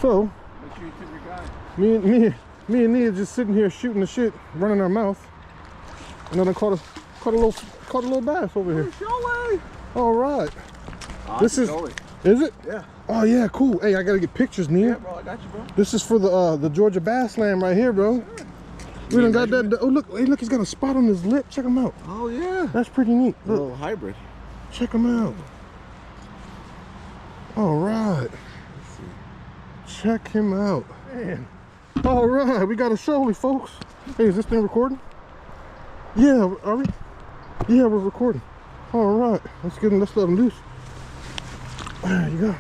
So, make sure you tip your guy. Me and Nia just sitting here shooting the shit, running our mouth, and then I caught a little bass over here. All right. This is it? Yeah. Oh yeah, cool. Hey, I gotta get pictures, Nia. Yeah, bro, I got you, bro. This is for the Georgia Bass Land right here, bro. Sure. We done got that. Oh look, hey look, he's got a spot on his lip. Check him out. Oh yeah. That's pretty neat. Look. A little hybrid. Check him out. All right. Check him out. Man. All right, we got a show, folks. Hey, is this thing recording? Yeah, are we? Yeah, we're recording. All right, let's let him loose. There you go.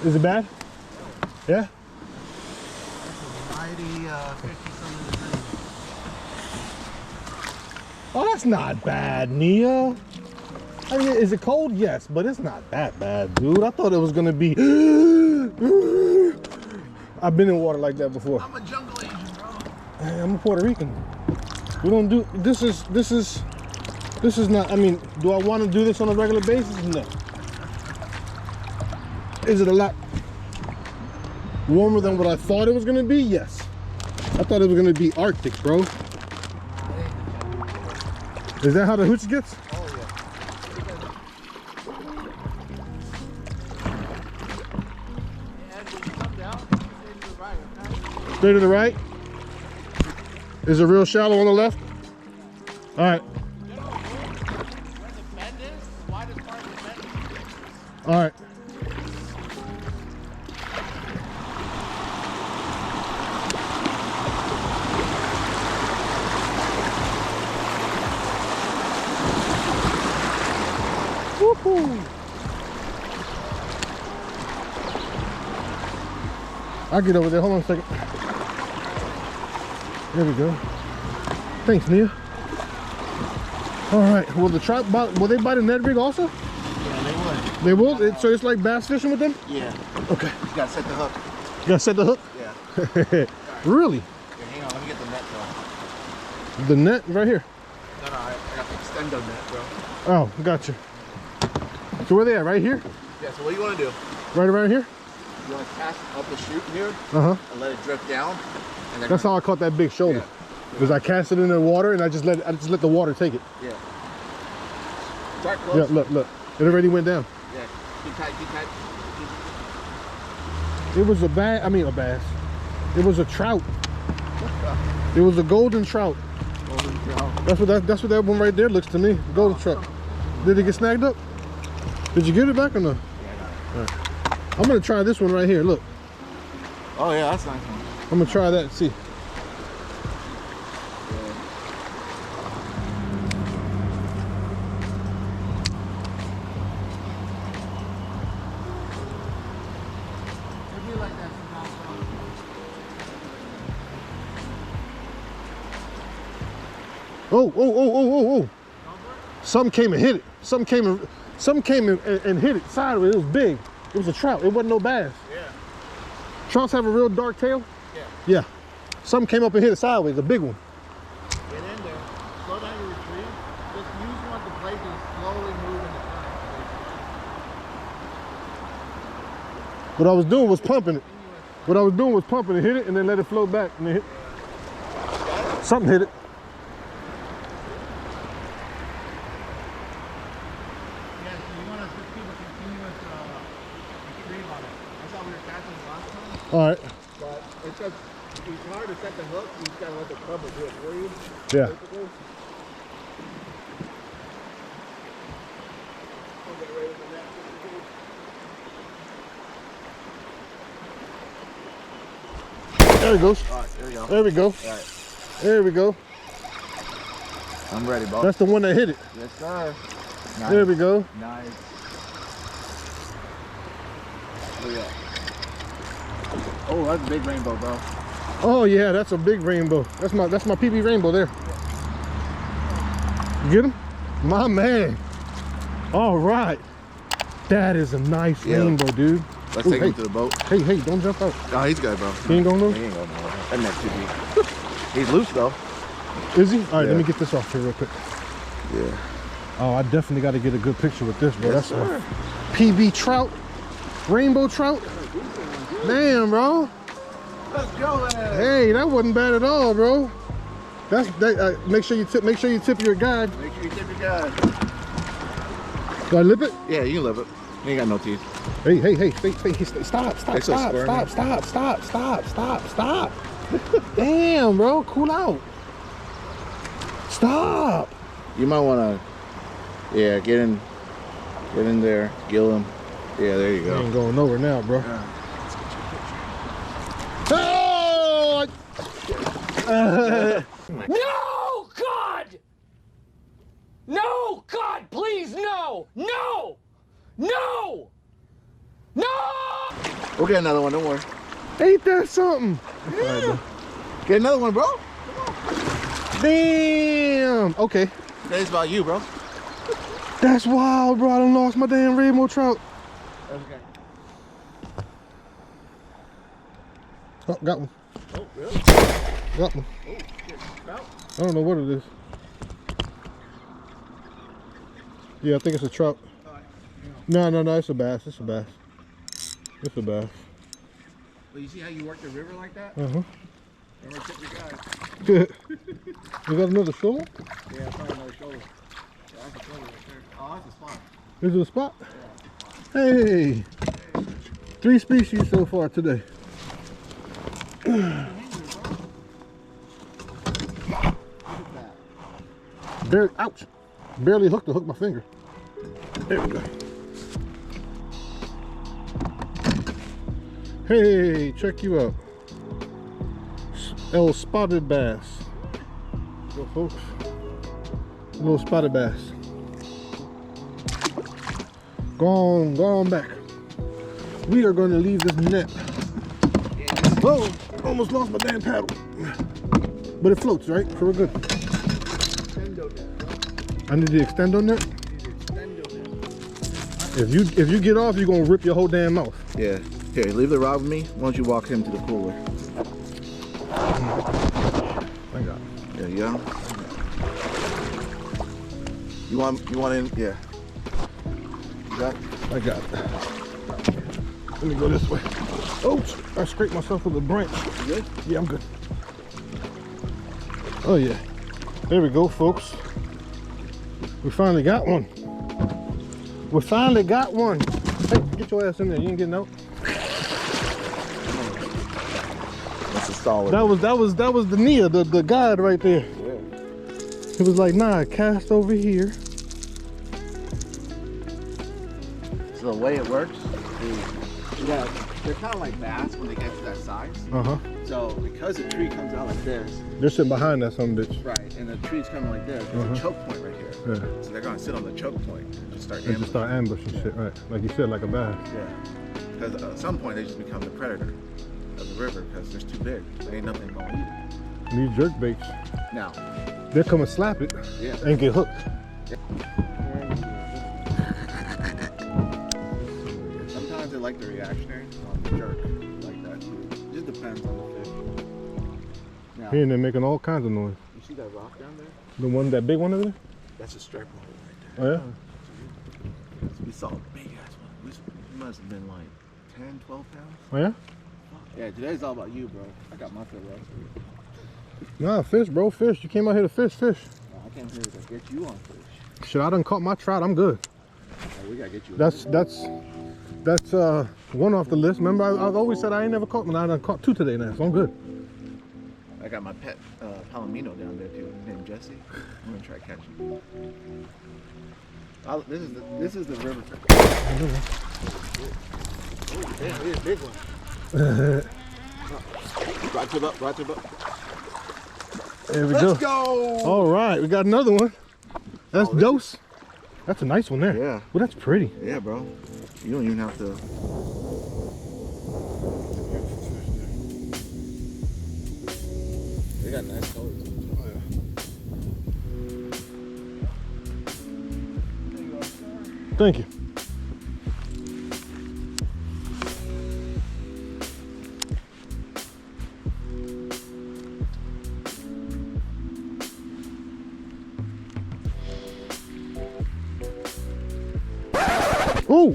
Is it bad? Yeah? Oh, that's not bad, Nia. I mean, is it cold? Yes, but it's not that bad, dude. I thought it was gonna be. I've been in water like that before. I'm a jungle Asian, bro. Hey, I'm a Puerto Rican. We don't do this is not. I mean, do I want to do this on a regular basis? No. Is it a lot warmer than what I thought it was gonna be? Yes. I thought it was gonna be Arctic, bro. Is that how the hooch gets? Oh yeah. Straight to the right. Is it real shallow on the left? All right. Where the bend is, the widest part of the bend is. All right. Woohoo! I'll get over there. Hold on a second. There we go. Thanks, Nia. All right. Will the trout bite? Will they bite a Ned rig also? Yeah, they would. They will. So it's like bass fishing with them. Yeah. Okay. You gotta set the hook. You gotta set the hook. Yeah. Really? Here, hang on. Let me get the net, though. The net right here. No, I got the extendo net, bro. Oh, gotcha. So where they at? Right here? Yeah. So what do you want to do? Right around here? You want to cast up the chute here and let it drift down. And then that's how I caught that big shoulder. Because I cast it in the water and I just let the water take it. Yeah. Start close. Yeah, look. It already went down. Yeah. Keep tight. It was a bass. It was a trout. It was a golden trout. Golden trout. That's what that one right there looks to me. Golden trout. Did it get snagged up? Did you get it back or no? Yeah, I got it. Right. I'm gonna try this one right here. Look. Oh yeah, that's nice. I'm gonna try that and see. Oh. Something came and hit it. Something came and hit it sideways. It was big. It was a trout. It wasn't no bass. Yeah. Trouts have a real dark tail? Yeah. Yeah. Something came up and hit it sideways, a big one. Get in there. Slow down your retrieve. Just use one to plate and slowly move in the current. What I was doing was pumping it. What I was doing was pumping it, hit it, and then let it float back. And then hit. Something hit it. All right. But it's hard to set the hook. You just gotta let the rubber do it for you. Yeah. Basically. I'll get right in the net. There it goes. All right, there we go. There we go. All right. There we go. I'm ready, boss. That's the one that hit it. Yes, sir. Nice. There we go. Nice. Look at that. Oh, that's a big rainbow, bro. Oh yeah, that's a big rainbow. That's my PB rainbow there. You get him? My man. All right. That is a nice rainbow, dude. Let's take him to the boat. Hey, don't jump out. Oh, he's good, bro. He ain't going nowhere? He ain't going nowhere. That net too deep. He's loose, though. Is he? All right, let me get this off here real quick. Yeah. Oh, I definitely got to get a good picture with this, bro. Yes, That's sir. a PB trout. Rainbow trout. Damn, bro. Let's go, man. Hey, that wasn't bad at all, bro. That's make sure you tip your guide. Make sure you tip your guide. Do I lip it? Yeah, you can lip it. You ain't got no teeth. Hey, stop. Damn, bro, cool out. Stop. You might want to, yeah, get in there, gill him. Yeah, there you I go. ain't going nowhere now, bro. Yeah. Oh! No, God! No, God, please, no! No! No! No! We'll get another one, don't worry. Ain't that something? Yeah. Get another one, bro. Damn. Okay. Today's about you, bro. That's wild, bro. I done lost my damn rainbow trout. Okay. Oh, got one. Oh, really? Got one. Oh, shit. Trout? I don't know what it is. Yeah, I think it's a trout. No, it's a bass. It's a bass. It's a bass. Well, you see how you work the river like that? Uh-huh. Remember, tip your guide. You got another shoal? Yeah, probably another shoulder. Yeah, that's a shoulder right there. Oh, that's a spot. Is it a spot? Yeah. Hey! 3 species so far today. Ouch! Barely hooked my finger. There we go. Hey, check you out. Little spotted bass. Go, folks. Little spotted bass. Gone back. We are going to leave this net. Oh, almost lost my damn paddle. But it floats, right? So we're good. I need the extendo net. If you get off, you're gonna rip your whole damn mouth. Yeah. Here, leave the rod with me. Why don't you walk him to the cooler? I got it. There you go. You want in? Yeah. You got it? I got it. Let me go this way. Oh, I scraped myself with a branch. You good? Yeah, I'm good. Oh yeah. There we go, folks. We finally got one. We finally got one. Hey, get your ass in there. You ain't getting out. That's a solid. That was the Nia, the guide right there. Yeah. He was like, nah, cast over here. So the way it works is, they're kind of like bass when they get to that size. Uh-huh. So because the tree comes out like this, They're sitting behind that son of a bitch. right, and the tree's coming like this, there's a choke point right here. Yeah. So they're gonna sit on the choke point and just start They just start ambushing shit, right? Like you said, like a bass. Yeah. Because at some point they just become the predator of the river because they're too big. There ain't nothing gonna eat it. These jerk baits, Now, they'll come and slap it yeah. and get hooked. Sometimes they like the reactionary on the jerk like that too. It just depends on the fish. Now, Here and they're making all kinds of noise. you see that rock down there? That big one over there? That's a striper hole right Oh there. yeah? We saw a big ass one. It must have been like 10, 12 pounds. Oh yeah? Yeah, today's all about you, bro. I got my fill right here. Nah, fish, bro, fish. You came out here to fish. I came here to get you on fish. Shit, I done caught my trout. I'm good. Yeah, we gotta get you. That's one off the list. Remember, I've always said I ain't never caught one. I done caught 2 today now, so I'm good. I got my pet palomino down there too, named Jesse. I'm gonna try catching him. This is the river. Oh, damn, it is a big one. Right to the up, right to the up. There we Let's go. go! All right, we got another one. That's dose. That's a nice one there. Yeah. Well, that's pretty. Yeah, bro. You don't even have to. got nice colors. Oh, yeah. Thank you.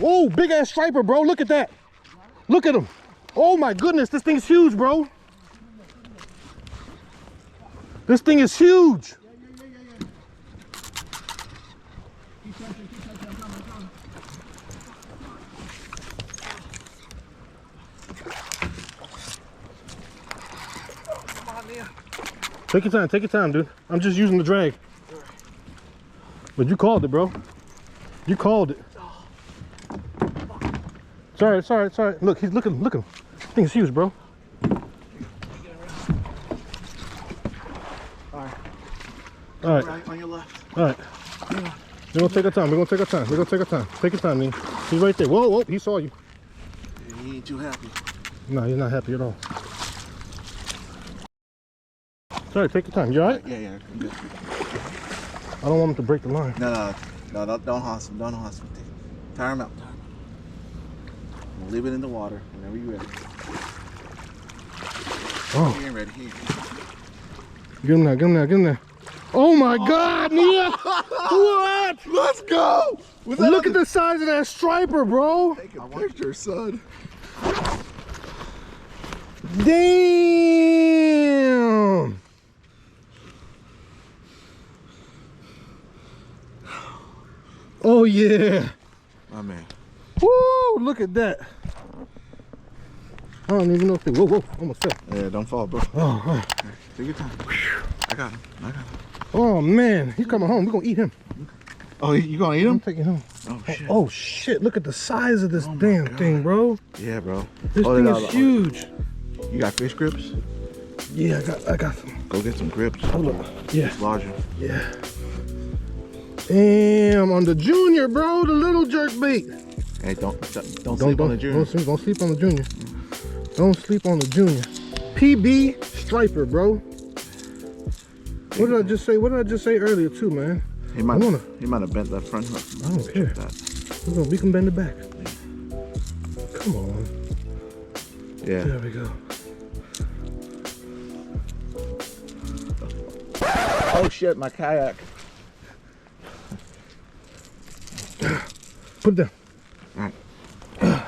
Oh, big ass striper, bro. Look at that. Look at him. Oh my goodness, this thing's huge, bro. This thing is huge. Take your time, dude. I'm just using the drag. But you called it, bro. You called it. Sorry. Look, look at him. This thing's huge, bro. All right. Right on your left. All right. We're gonna take our time. Take your time, man. He's right there. Whoa, he saw you. He ain't too happy. No, he's not happy at all. Sorry, take your time. You all right? Yeah, I'm good. I don't want him to break the line. No, don't hoss him. Tire him out. We'll leave it in the water whenever you're ready. Oh. He ain't ready. Get him now. Oh my God, Nia! What? Let's go! Look at the size of that striper, bro. Take a picture, son. Damn! Oh yeah! My man. Woo! Look at that. I don't even know if they. Whoa! Almost fell. Yeah, don't fall, bro. Oh, all right. Take your time. I got him. Oh man, he's coming home. We're gonna eat him. Oh, you gonna eat I'm him? taking him. Oh shit. Oh shit! Look at the size of this damn thing, bro. Yeah, bro. This thing is huge. You got fish grips? Yeah, I got some. Go get some grips. Hold up. Yeah. It's larger. Yeah. Damn, on the junior, bro, the little jerk bait. Hey, don't sleep on the junior. Don't sleep on the junior. Don't sleep on the junior. PB striper, bro. What did I just say? What did I just say earlier too, man? He might have bent that front hook. I don't care. We can bend it back. Come on. Yeah. There we go. Oh shit, my kayak. Put it down. All right.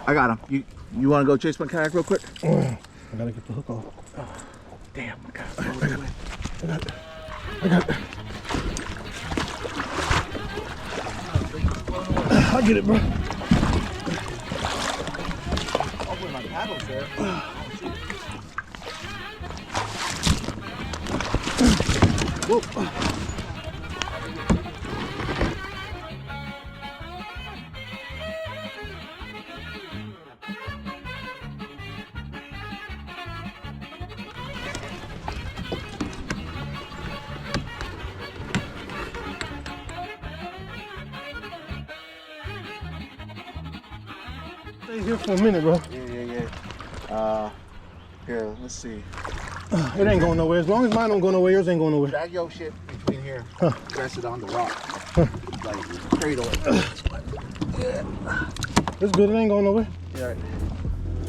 I got him. You want to go chase my kayak real quick? I gotta get the hook off. Damn, my kayak. I got it. I get it, bro. Hopefully my paddle's there. Whoa. Stay here for a minute, bro. Yeah. Here, let's see. It ain't going nowhere. As long as mine don't go nowhere, yours ain't going nowhere. Drag your shit between here. Rest it on the rock. Like cradle it. Yeah. It's good. It ain't going nowhere. Yeah. Right.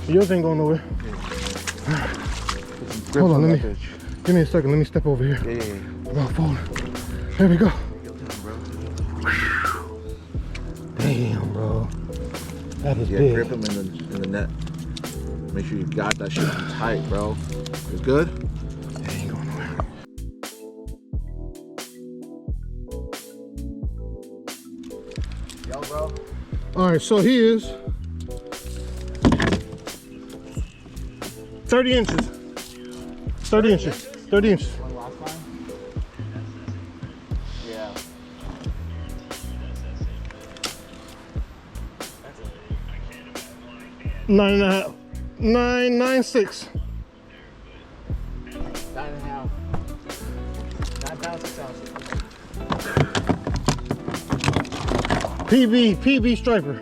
Yours ain't going nowhere. Hold on, give me a second. Let me step over here. Yeah. I'm gonna fold. There we go. Damn, bro. That is big. Grip him in the net. Make sure you got that shit tight, bro. It's good? It ain't going nowhere. Yo, bro. All right, so he is 30 inches. 30 inches. 30 inches. One last time? Yeah. 9.5. 9.96. 9.5. 9 pounds, 6 ounces. PB striper. PB striper.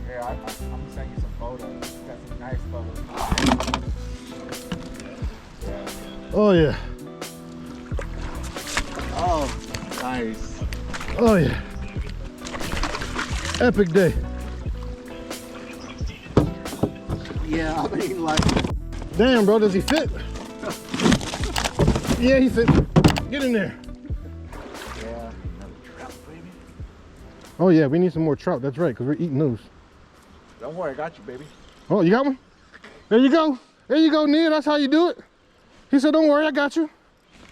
Here, I'm gonna send you some photos. Got some nice photos. Oh yeah. Nice. Oh yeah. Epic day. Yeah, I mean, like. Damn, bro, does he fit? Yeah, he fit. Get in there. Yeah. Another trout, baby. Oh yeah, we need some more trout. That's right, because we're eating those. Don't worry, I got you, baby. Oh, you got one? There you go. There you go, Nia. That's how you do it. He said, don't worry, I got you.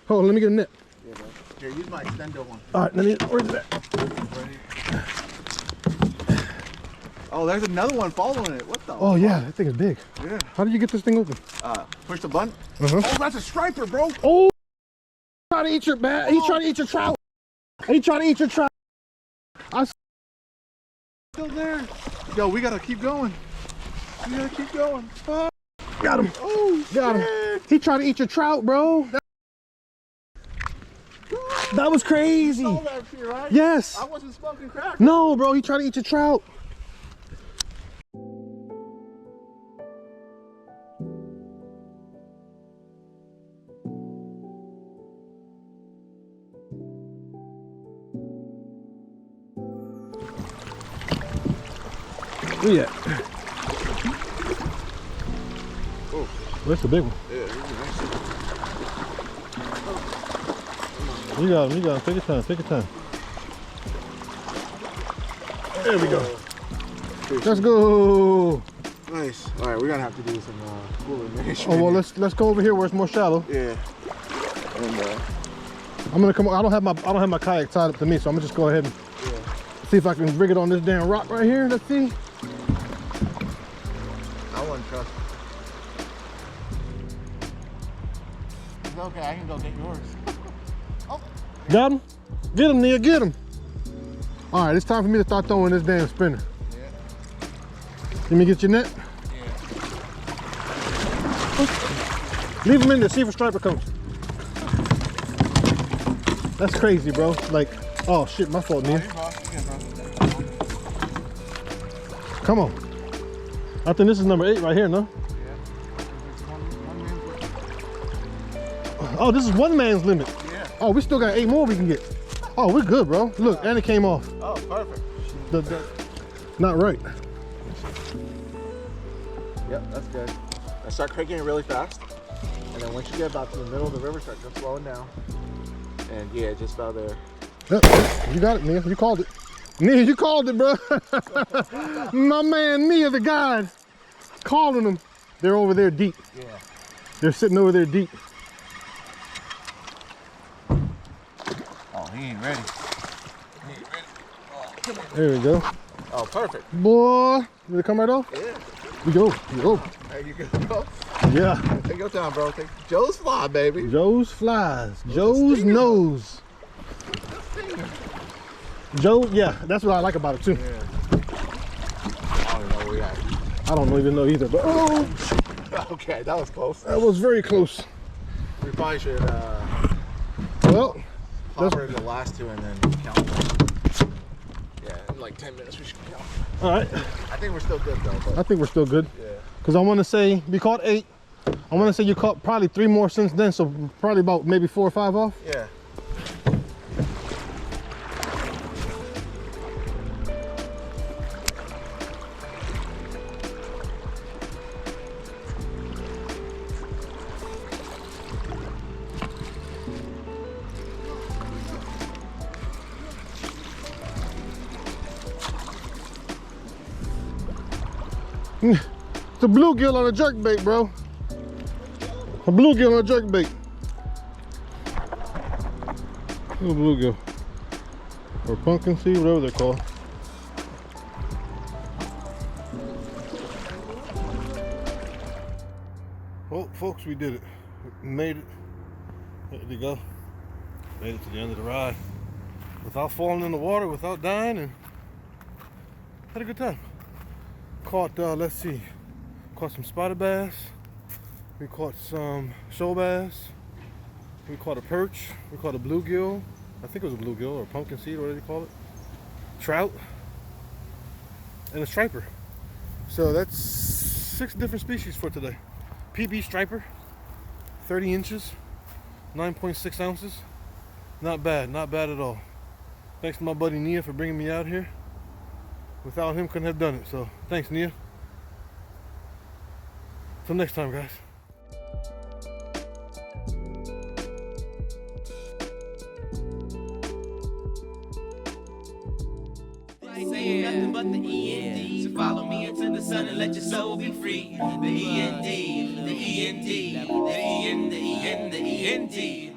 Hold on, let me get a net. Yeah, bro. Here, use my extendo one. All right, let me, where's that? Oh, there's another one following it. What the? Oh yeah, that thing is big. Yeah. How did you get this thing open? Push the button. Uh-huh. Oh, that's a striper, bro. Oh, trying to eat your bat. He's trying to eat your trout. He's trying to eat your trout. Still there. Yo, we gotta keep going. We gotta keep going. Got him. Oh, Got him. He tried to eat your trout, bro. That was crazy. You saw that shit, right? Yes. I wasn't smoking crack. No, bro, he tried to eat your trout. Where you at? Oh, That's a big one. yeah, this is nice. You got him, Take your time, take your time. There we go. Let's go. Nice. All right, we're gonna have to do some cooler management. Oh well, let's go over here where it's more shallow. Yeah. And I'm gonna come. I don't have my kayak tied up to me, so I'm gonna just go ahead and see if I can rig it on this damn rock right here. Let's see. I wouldn't trust. It's okay. I can go get yours. Oh. Got him? Get him, Nia. Get him. All right, it's time for me to start throwing this damn spinner. Yeah. Let me get your net. Yeah. Leave him in there. See if a striper comes. That's crazy, bro. Like, oh shit, my fault, Nia. Come on. I think this is number 8 right here, no? Oh, this is one man's limit. Yeah. Oh, we still got 8 more we can get. Oh, we're good, bro. Look, and it came off. Oh, perfect. Not right. Yep, that's good. I start cranking it really fast. And then once you get about to the middle of the river, start just slowing down. And yeah, just about there. Yep, you got it, Nia. You called it. Nia, you called it, bro. My man, Nia, the guide, calling them. They're over there deep. Yeah. They're sitting over there deep. Oh, he ain't ready. He ain't ready. Oh, come on. There we go. Oh, perfect. Boy, did it come right off? Yeah. We go. We go. There you go, bro. Yeah. Take your time, bro. Take Joe's fly, baby. Joe's flies. Joe's nose. Joe, yeah, that's what I like about it too. Yeah. I don't know where we at. I don't even know either, but oh, Okay, that was close. that was very close. We probably should Well, hover the last two and then count. Yeah, in like 10 minutes we should count. all right. I think we're still good though. But I think we're still good. yeah. Because I want to say we caught 8. I want to say you caught probably 3 more since then, so probably about maybe 4 or 5 off. Yeah. It's a bluegill on a jerkbait, bro. A bluegill on a jerkbait. Little bluegill. Or pumpkin seed, whatever they're called. Well, folks, we did it. We made it. There we go. Made it to the end of the ride. Without falling in the water, without dying, and had a good time. Caught, let's see, caught some spotted bass. We caught some shoal bass. We caught a perch. We caught a bluegill. I think it was a bluegill or pumpkin seed, whatever you call it. Trout. And a striper. So that's 6 different species for today. PB striper, 30 inches, 9.6 ounces. Not bad at all. Thanks to my buddy Nia for bringing me out here. Without him, couldn't have done it. So thanks, Nia. Till next time, guys. Saying nothing but the END. So follow me into the sun and let your soul be free. The END, the END, the END, the END, the END.